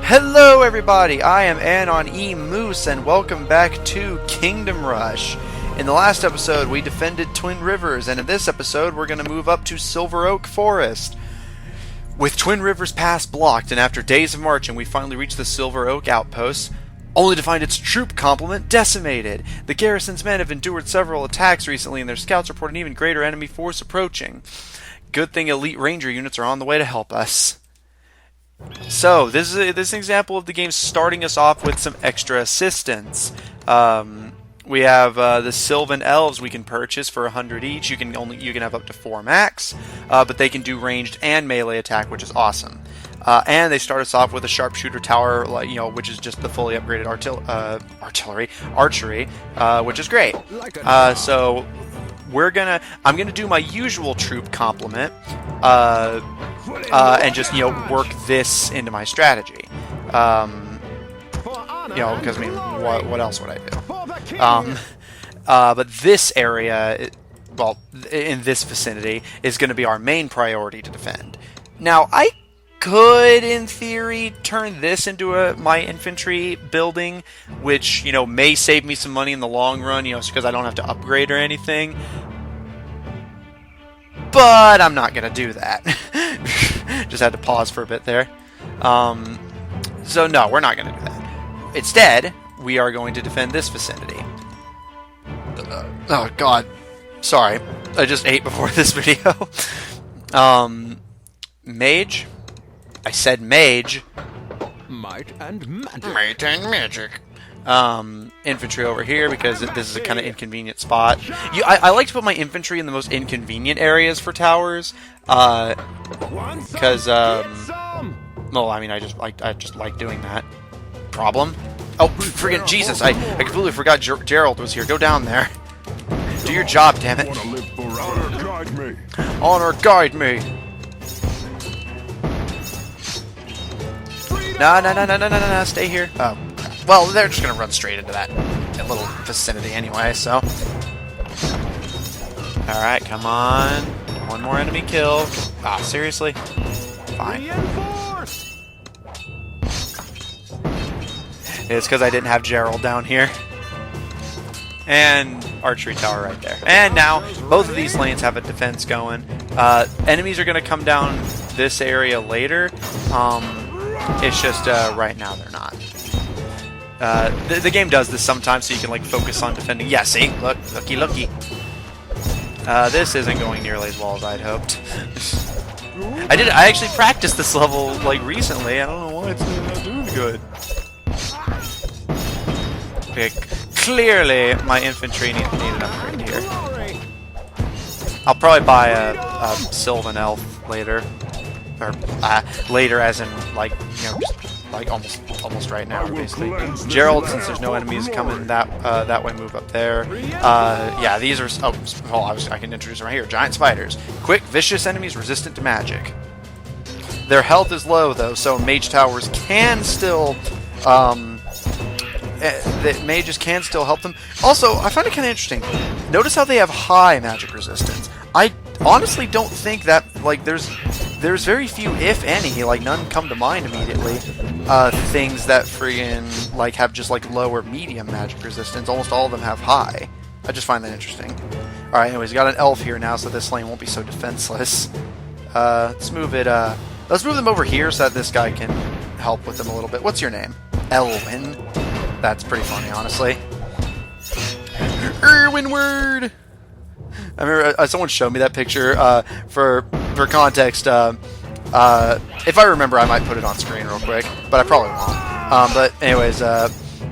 Hello everybody, I am Anon Moose and welcome back to Kingdom Rush. In the last episode we defended Twin Rivers, and in this episode we're going to move up to Silver Oak Forest. With Twin Rivers Pass blocked, and after days of marching we finally reached the Silver Oak outpost, only to find its troop complement decimated. The garrison's men have endured several attacks recently, and their scouts report an even greater enemy force approaching. Good thing elite ranger units are on the way to help us. So, this is an example of the game starting us off with some extra assistance. We have the Sylvan elves we can purchase for 100 each. You can have up to 4 max, but they can do ranged and melee attack, which is awesome. And they start us off with a sharpshooter tower, which is just the fully upgraded archery, which is great. So I'm gonna do my usual troop complement, and just work this into my strategy. Because I mean, what else would I do? But this area, in this vicinity, is going to be our main priority to defend. Now, I could, in theory, turn this into my infantry building, which, may save me some money in the long run, because I don't have to upgrade or anything. But I'm not going to do that. Just had to pause for a bit there. So no, we're not going to do that. Instead, we are going to defend this vicinity. Oh god. Sorry. I just ate before this video. Mage. I said mage. Might and magic. Might and magic. Infantry over here because this is a kind of inconvenient spot. I like to put my infantry in the most inconvenient areas for towers, because well, I mean, I just like doing that. Problem? Oh, friggin' Jesus! I completely forgot Gerald was here. Go down there. Do your job, damn it. Honor guide me. Honor guide me. No, stay here. Oh. Well, they're just going to run straight into that little vicinity anyway, so. Alright, come on. One more enemy kill. Ah, seriously? Fine. It's because I didn't have Gerald down here. And archery tower right there. And now, both of these lanes have a defense going. Enemies are going to come down this area later. It's just, right now they're not. The game does this sometimes, so you can focus on defending. Yeah, see, looky. This isn't going nearly as well as I'd hoped. I actually practiced this level recently. I don't know why it's not doing good. Okay, clearly my infantry need an upgrade here. I'll probably buy a Sylvan elf later, or later, as in almost right now, basically. Gerald, since there's no enemies coming that way, move up there. Yeah, these are. I can introduce them right here. Giant spiders, quick, vicious enemies resistant to magic. Their health is low though, so mage towers can still. The mages can still help them. Also, I find it kind of interesting. Notice how they have high magic resistance. I honestly don't think that there's very few, if any, none come to mind immediately, things that friggin' have just low or medium magic resistance. Almost all of them have high. I just find that interesting. Alright, anyways, we got an elf here now, so this lane won't be so defenseless. Let's move them over here so that this guy can help with them a little bit. What's your name? Elwin. That's pretty funny, honestly. Erwinward! I remember someone showed me that picture. For context, if I remember, I might put it on screen real quick, but I probably won't. But anyways,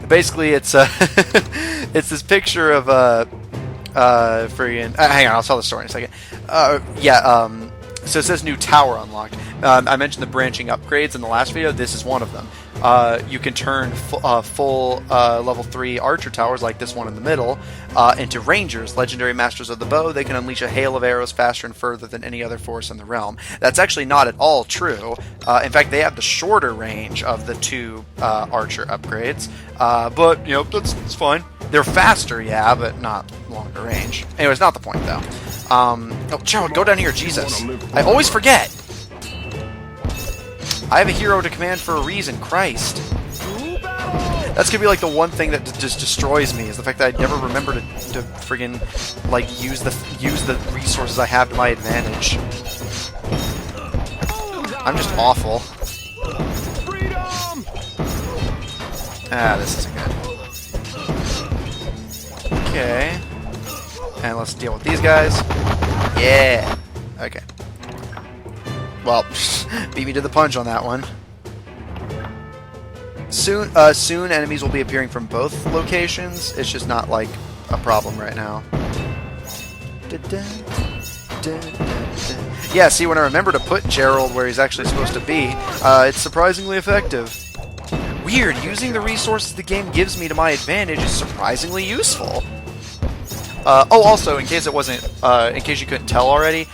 basically, it's it's this picture of friggin'. Hang on, I'll tell the story in a second. So it says new tower unlocked. I mentioned the branching upgrades in the last video. This is one of them. You can turn full level 3 archer towers like this one in the middle into rangers, legendary masters of the bow. They can unleash a hail of arrows faster and further than any other force in the realm. That's actually not at all true. In fact, they have the shorter range of the 2 archer upgrades. But, it's fine. They're faster, yeah, but not longer range. Anyways, not the point, though. Oh, Gerald, go down here, Jesus. I always forget. I have a hero to command for a reason, Christ. That's gonna be like the one thing that just destroys me, is the fact that I never remember to friggin' like use the resources I have to my advantage. I'm just awful. Ah, this isn't good. Okay. And let's deal with these guys. Yeah. Okay. Well, beat me to the punch on that one. Soon enemies will be appearing from both locations. It's just not like a problem right now. Yeah, see, when I remember to put Gerald where he's actually supposed to be, it's surprisingly effective. Weird, using the resources the game gives me to my advantage is surprisingly useful. Oh, also, in case you couldn't tell already,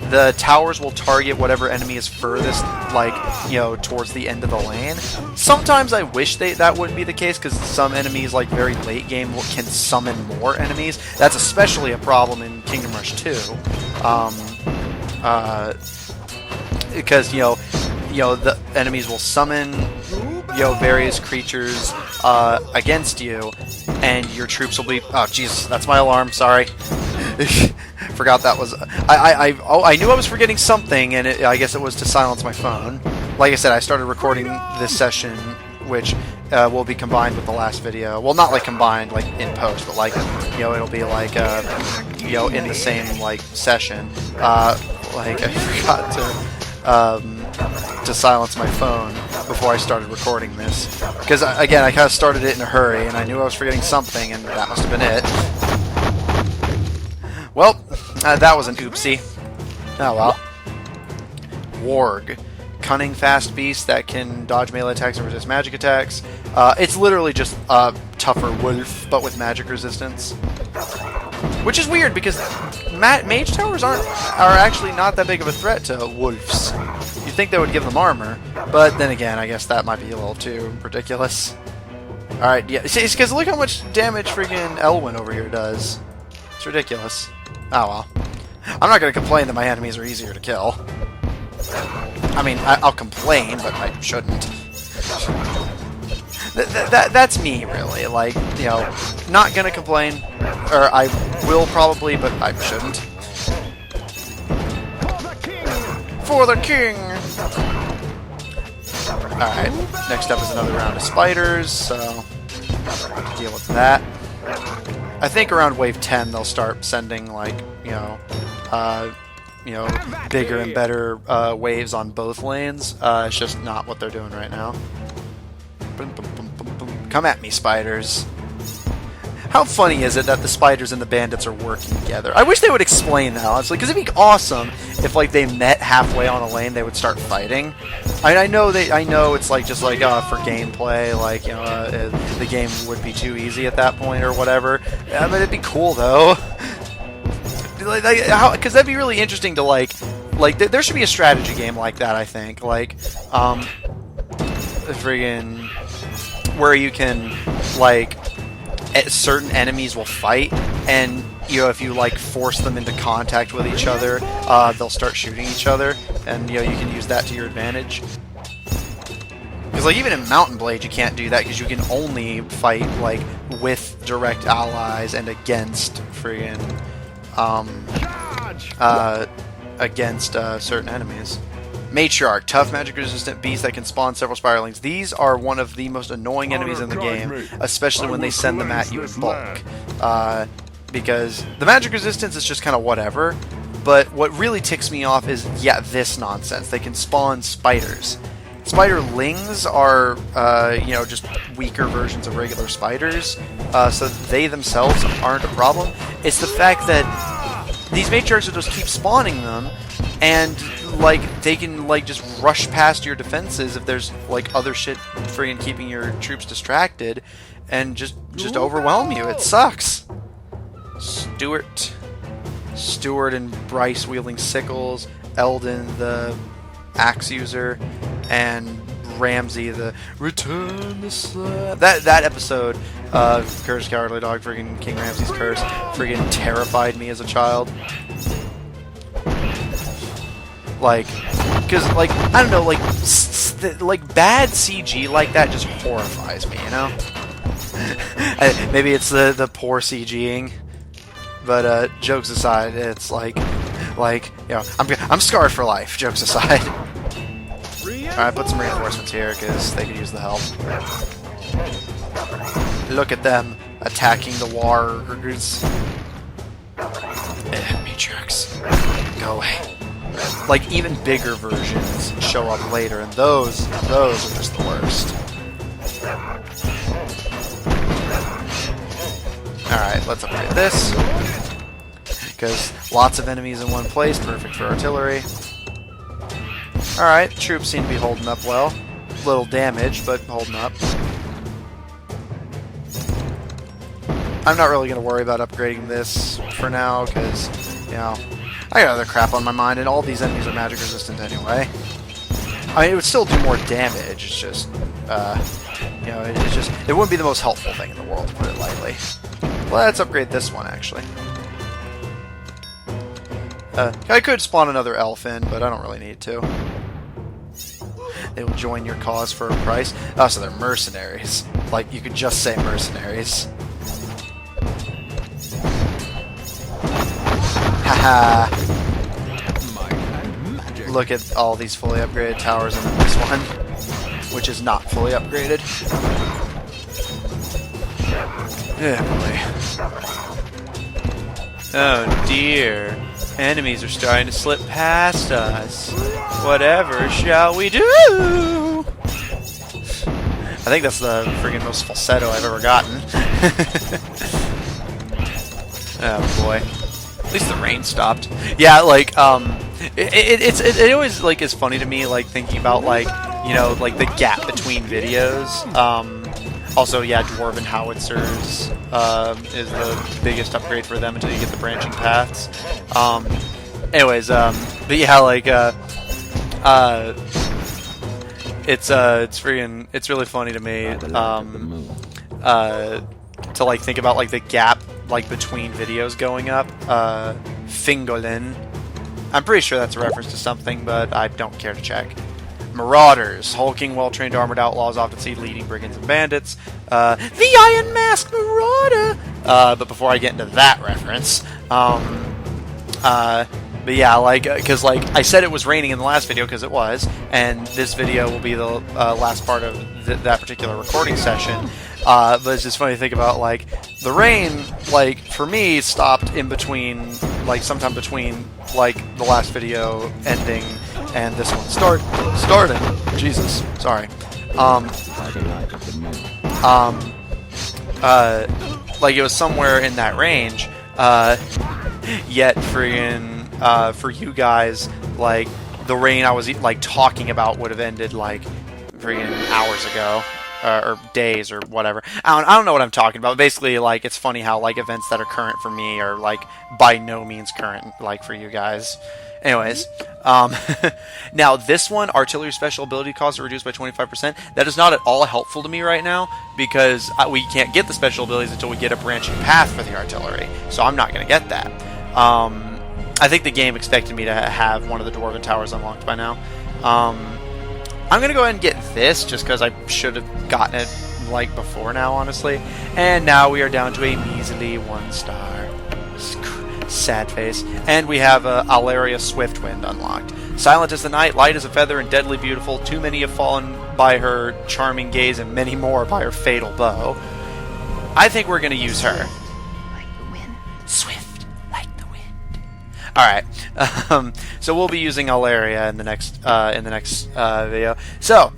the towers will target whatever enemy is furthest, like, you know, towards the end of the lane. Sometimes I wish that wouldn't be the case, because some enemies, like, very late game can summon more enemies. That's especially a problem in Kingdom Rush 2. Because, you know, the enemies will summon, you know, various creatures against you, and your troops will be... Oh, Jesus, that's my alarm, sorry. Forgot that was... I knew I was forgetting something, and I guess it was to silence my phone. Like I said, I started recording this session, which will be combined with the last video. Well, not like combined, like in post, but like, you know, it'll be like, you know, in the same, like, session. Like, I forgot to silence my phone before I started recording this. Because, again, I kind of started it in a hurry, and I knew I was forgetting something, and that must have been it. Well, that was an oopsie. Oh well. Warg. Cunning, fast beast that can dodge melee attacks and resist magic attacks. It's literally just a tougher wolf, but with magic resistance. Which is weird, because mage towers are actually not that big of a threat to wolves. You'd think they would give them armor, but then again, I guess that might be a little too ridiculous. Alright, yeah, see, because look how much damage friggin' Elwin over here does. It's ridiculous. Oh well. I'm not going to complain that my enemies are easier to kill. I mean, I'll complain, but I shouldn't. That's me, really. Like, you know, not going to complain. Or I will probably, but I shouldn't. For the king! Alright, next up is another round of spiders, so deal with that. I think around wave 10 they'll start sending, like, you know, bigger and better waves on both lanes. It's just not what they're doing right now. Come at me, spiders. How funny is it that the spiders and the bandits are working together? I wish they would explain that, honestly, because it'd be awesome if, like, they met halfway on a lane, they would start fighting. I know it's like just like for gameplay, like, you know, the game would be too easy at that point or whatever. But it'd be cool though, because that'd be really interesting to like there should be a strategy game like that. I think like friggin' where you can like certain enemies will fight, and you know, if you like force them into contact with each other, they'll start shooting each other, and you know, you can use that to your advantage. Because like even in Mountain Blade you can't do that, because you can only fight like with direct allies and against friggin' against certain enemies. Matriarch, tough magic-resistant beast that can spawn several spiralings. These are one of the most annoying enemies in the game, especially when they send them at you in bulk. Because the magic resistance is just kind of whatever, but what really ticks me off is, yeah, this nonsense. They can spawn spiders. Spiderlings are, you know, just weaker versions of regular spiders, so they themselves aren't a problem. It's the fact that these matriarchs will just keep spawning them, and like they can like just rush past your defenses if there's like other shit friggin' keeping your troops distracted, and just overwhelm you. It sucks. Stuart and Bryce wielding sickles, Eldon the axe user, and Ramsey the return the slab. That episode of Curse Cowardly Dog, friggin' King Ramsey's Curse, friggin' terrified me as a child. Like, because like I don't know, like like bad CG like that just horrifies me, you know. Maybe it's the poor CGing, but jokes aside, it's like you know, I'm scarred for life. Jokes aside. All right, put some reinforcements here because they could use the help. Look at them attacking the warriors. Matrix, go away. Like even bigger versions show up later, and those are just the worst. Alright, let's upgrade this. Because lots of enemies in one place, perfect for artillery. Alright, troops seem to be holding up well. Little damage, but holding up. I'm not really going to worry about upgrading this for now, because, you know, I got other crap on my mind, and all these enemies are magic resistant anyway. I mean, it would still do more damage, it's just, you know, it wouldn't be the most helpful thing in the world, to put it lightly. Let's upgrade this one, actually. I could spawn another elf in, but I don't really need to. They will join your cause for a price. Oh, so they're mercenaries. Like, you could just say mercenaries. Haha. Look at all these fully upgraded towers and then this one, which is not fully upgraded. Yeah, boy. Oh dear. Enemies are starting to slip past us. Whatever shall we do? I think that's the friggin' most falsetto I've ever gotten. Oh boy. At least the rain stopped. Yeah, like, it always, like, is funny to me, like, thinking about, like, you know, like, the gap between videos. Also, yeah, Dwarven Howitzers is the biggest upgrade for them until you get the branching paths. Anyways, but yeah, like, it's really funny to me, to, like, think about, like, the gap, like, between videos going up. Fingolin. I'm pretty sure that's a reference to something, but I don't care to check. Marauders. Hulking, well-trained armored outlaws often see leading brigands and bandits. The Iron Mask Marauder! But before I get into that reference, but yeah, like, because, like, I said it was raining in the last video, because it was, and this video will be the last part of that particular recording session, but it's just funny to think about, like, the rain, like, for me, stopped in between, like, sometime between, like, the last video ending and this one starting. Jesus, sorry. Like, it was somewhere in that range, yet friggin', for you guys, like, the rain I was, like, talking about would have ended, like, friggin' hours ago, or days, or whatever. I don't know what I'm talking about. Basically, like, it's funny how, like, events that are current for me are, like, by no means current, like, for you guys. Anyways, now this one, artillery special ability costs are reduced by 25%. That is not at all helpful to me right now, because we can't get the special abilities until we get a branching path for the artillery, so I'm not going to get that. I think the game expected me to have one of the Dwarven Towers unlocked by now. I'm going to go ahead and get this, just because I should have gotten it, like, before now, honestly. And now we are down to a measly 1 star. Sad face. And we have Alaria Swiftwind unlocked. Silent as the night, light as a feather, and deadly beautiful. Too many have fallen by her charming gaze, and many more by her fatal bow. I think we're going to use her. Like the wind. Swift, like the wind. Alright, so we'll be using Alaria in the next video. So,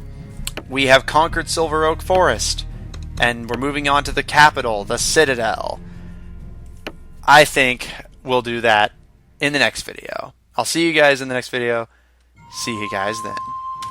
we have conquered Silver Oak Forest, and we're moving on to the capital, the Citadel. I think we'll do that in the next video. I'll see you guys in the next video. See you guys then.